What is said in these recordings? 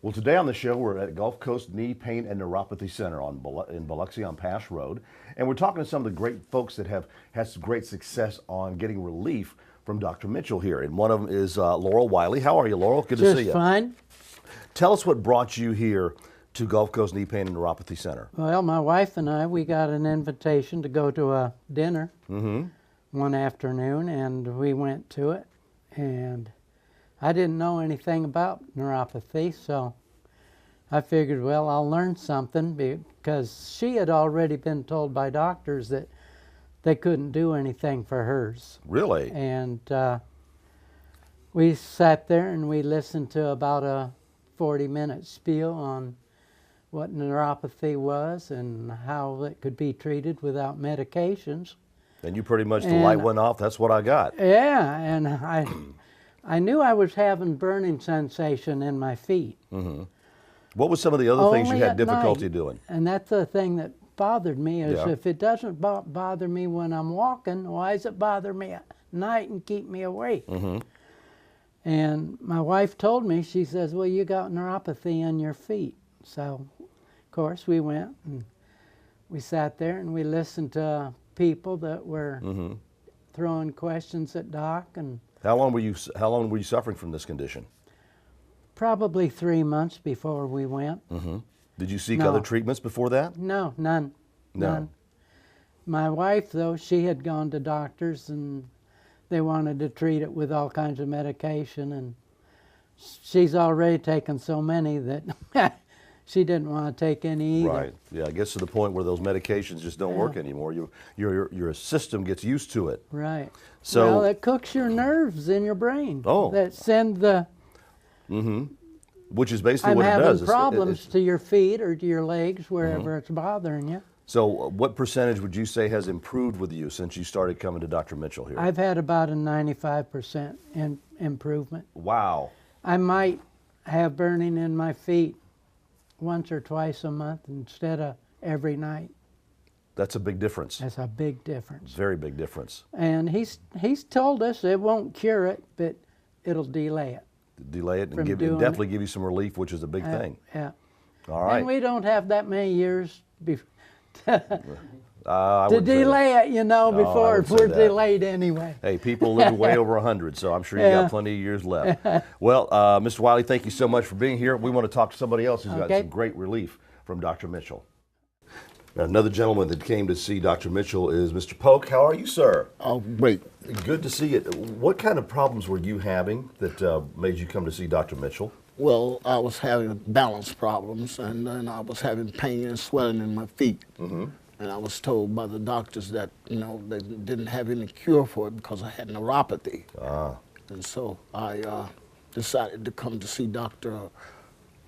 Well, today on the show, we're at Gulf Coast Knee Pain and Neuropathy Center in Biloxi on Pass Road. And we're talking to some of the great folks that have had some great success on getting relief from Dr. Mitchell here. And one of them is Laurel Wiley. How are you, Laurel? Good to see you. Just fine. Tell us what brought you here to Gulf Coast Knee Pain and Neuropathy Center. Well, my wife and I, we got an invitation to go to a dinner one afternoon, and we went to it. And I didn't know anything about neuropathy, so I figured, well, I'll learn something, because she had already been told by doctors that they couldn't do anything for hers. Really? And we sat there and we listened to about a 40-minute spiel on what neuropathy was and how it could be treated without medications. And you pretty much, the light went off, that's what I got. Yeah, and I knew I was having burning sensation in my feet. What was some of the other things you Only had at difficulty night. doing? And that's the thing that bothered me, is Yeah. if it doesn't bother me when I'm walking, why does it bother me at night and keep me awake? And my wife told me, she says, well, you got neuropathy in your feet. So, of course, we went and we sat there and we listened to people that were throwing questions at Doc. And How long were you suffering from this condition? probably 3 months before we went. Did you seek No. other treatments before that? No, none. No. None. My wife, though, she had gone to doctors and they wanted to treat it with all kinds of medication, and she's already taken so many that she didn't want to take any either. Right. Yeah, it gets to the point where those medications just don't work anymore. Your system gets used to it. Right. So, well, it cooks your nerves in your brain. Oh. That send the which is basically I'm what it having does. problems to your feet or to your legs, wherever it's bothering you. So what percentage would you say has improved with you since you started coming to Dr. Mitchell here? I've had about a 95% improvement. Wow. I might have burning in my feet once or twice a month instead of every night. That's a big difference. That's a big difference. Very big difference. And he's told us it won't cure it, but it'll delay it. Delay it and From doing definitely it. give you some relief, which is a big thing. Yeah. All right. And we don't have that many years I to wouldn't say that. delay it, you know, before wouldn't say we're that. delayed anyway. Hey, people live way over 100, so I'm sure you got plenty of years left. Well, Mr. Wiley, thank you so much for being here. We want to talk to somebody else who's got Okay. some great relief from Dr. Mitchell. Another gentleman that came to see Dr. Mitchell is Mr. Polk. How are you, sir? Oh, great. Good to see you. What kind of problems were you having that made you come to see Dr. Mitchell? Well, I was having balance problems, and then I was having pain and swelling in my feet. And I was told by the doctors that, you know, they didn't have any cure for it because I had neuropathy. And so I decided to come to see Dr.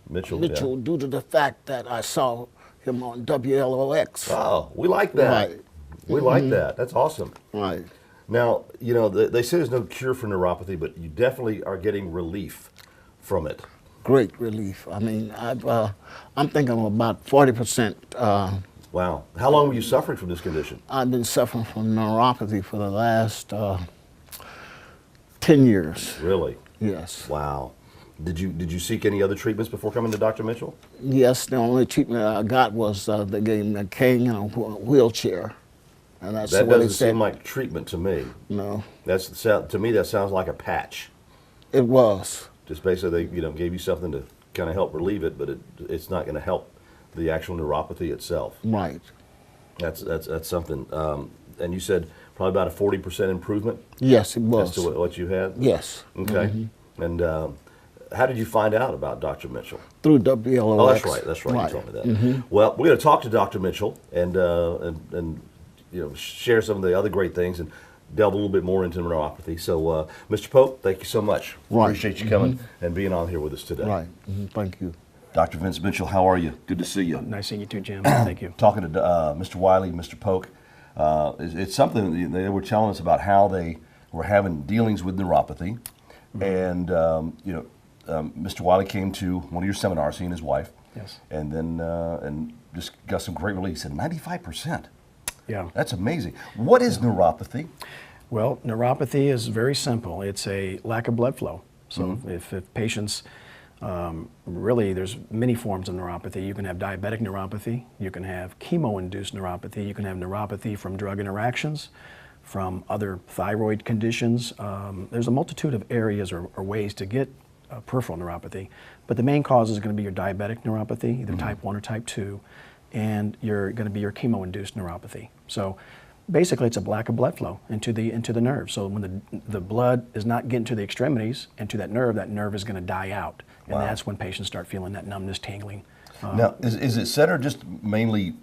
Mitchell. Mitchell due to the fact that I saw him on WLOX. Oh, we like that. Right. We like that. That's awesome. Right. Now, you know, they say there's no cure for neuropathy, but you definitely are getting relief from it. Great relief. I mean, I'm thinking of about 40%. Wow. How long were you suffering from this condition? I've been suffering from neuropathy for the last 10 years. Really? Yes. Wow. Did you seek any other treatments before coming to Dr. Mitchell? Yes, the only treatment I got was they gave me a cane and a wheelchair. And that's That what they doesn't said. seem like treatment to me. No, To me, that sounds like a patch. it was. Just basically, they gave you something to kind of help relieve it, but it's not going to help the actual neuropathy itself. Right. That's something. And you said probably about a 40% improvement Yes, it as was. to what you had. Yes. Okay. And how did you find out about Dr. Mitchell? Through WLOX. Oh, that's right. That's right. You told me that. Well, we're going to talk to Dr. Mitchell and share some of the other great things and delve a little bit more into neuropathy. So, Mr. Pope, thank you so much. Right. Appreciate you coming and being on here with us today. Right. Thank you. Dr. Vince Mitchell, how are you? Good to see you. Nice seeing you too, Jim. Thank you. Talking to Mr. Wiley, Mr. Polk, it's something they were telling us about how they were having dealings with neuropathy, and Mr. Wiley came to one of your seminars, he and his wife, Yes. and then and just got some great relief. He said 95%. Yeah. That's amazing. What is neuropathy? Well, neuropathy is very simple. It's a lack of blood flow. So if patients Really, there's many forms of neuropathy. You can have diabetic neuropathy, you can have chemo-induced neuropathy, you can have neuropathy from drug interactions, from other thyroid conditions. There's a multitude of areas or ways to get peripheral neuropathy, but the main cause is going to be your diabetic neuropathy, either type 1 or type 2, and you're going to be your chemo-induced neuropathy. So basically it's a lack of blood flow into the nerve. So when the blood is not getting to the extremities and to that nerve is going to die out. And Wow. that's when patients start feeling that numbness, tingling. Now, is it centered just mainly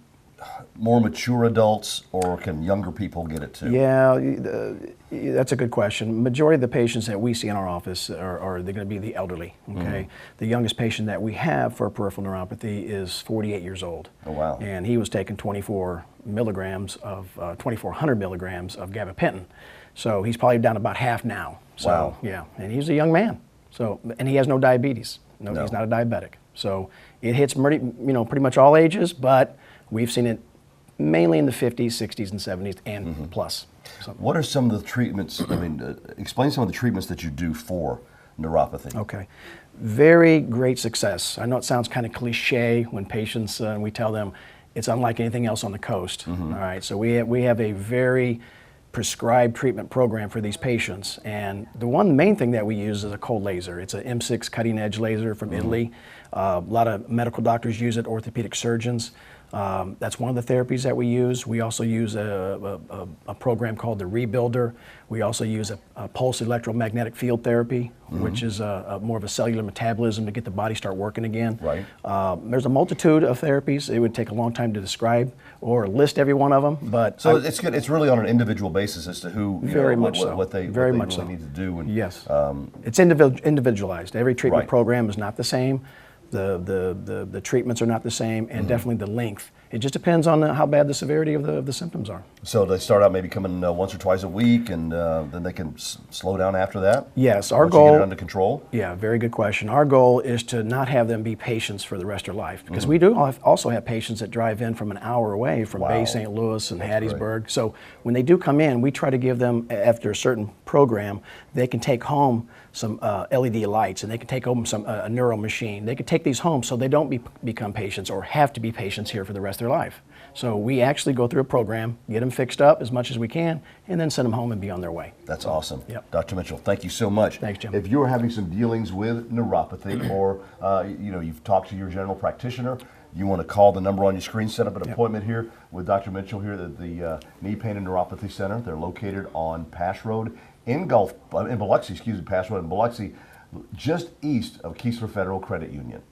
more mature adults, or can younger people get it too? Yeah, that's a good question. Majority of the patients that we see in our office are they're going to be the elderly. Okay, the youngest patient that we have for peripheral neuropathy is 48 years old. Oh, wow. And he was taking 2400 milligrams of gabapentin, so he's probably down about half now. So, Wow. yeah, and he's a young man. So, and he has no diabetes. No, No. he's not a diabetic. So it hits pretty much all ages, but we've seen it mainly in the 50s, 60s, and 70s, and plus. So, What are some of the treatments? I mean, explain some of the treatments that you do for neuropathy. okay. Very great success. I know it sounds kind of cliche when patients, we tell them it's unlike anything else on the coast. All right, so we have a very prescribed treatment program for these patients, and the main thing that we use is a cold laser. It's an M6 cutting edge laser from Italy. A lot of medical doctors use it, orthopedic surgeons. That's one of the therapies that we use. We also use a program called the Rebuilder. We also use a pulse electromagnetic field therapy, which is more of a cellular metabolism to get the body start working again. Right. There's a multitude of therapies. It would take a long time to describe or list every one of them, but So it's good. It's really on an individual basis as to who, Very much so. what they Very what much they so. really need to do. And, yes, it's individualized. Every treatment Right. program is not the same. The treatments are not the same, and definitely the length. It just depends on how bad the severity of the symptoms are. So they start out maybe coming once or twice a week, and then they can slow down after that. Yes, our Once you get it goal. under control. Yeah, very good question. Our goal is to not have them be patients for the rest of their life, because we do also have patients that drive in from an hour away from Wow. Bay St. Louis and That's Hattiesburg. So when they do come in, we try to give them, after a certain program, they can take home some LED lights, and they can take home some a Neuro machine. They can take these home so they don't become patients or have to be patients here for the rest of their life. So we actually go through a program, get them fixed up as much as we can, and then send them home and be on their way. That's awesome. Yep. Dr. Mitchell, thank you so much. Thanks, Jim. If you're having some dealings with neuropathy, or you've talked to your general practitioner, you want to call the number on your screen, set up an appointment here with Dr. Mitchell here at the Knee Pain and Neuropathy Center. They're located on Pash Road in Biloxi, Pash Road in Biloxi, just east of Keesler Federal Credit Union.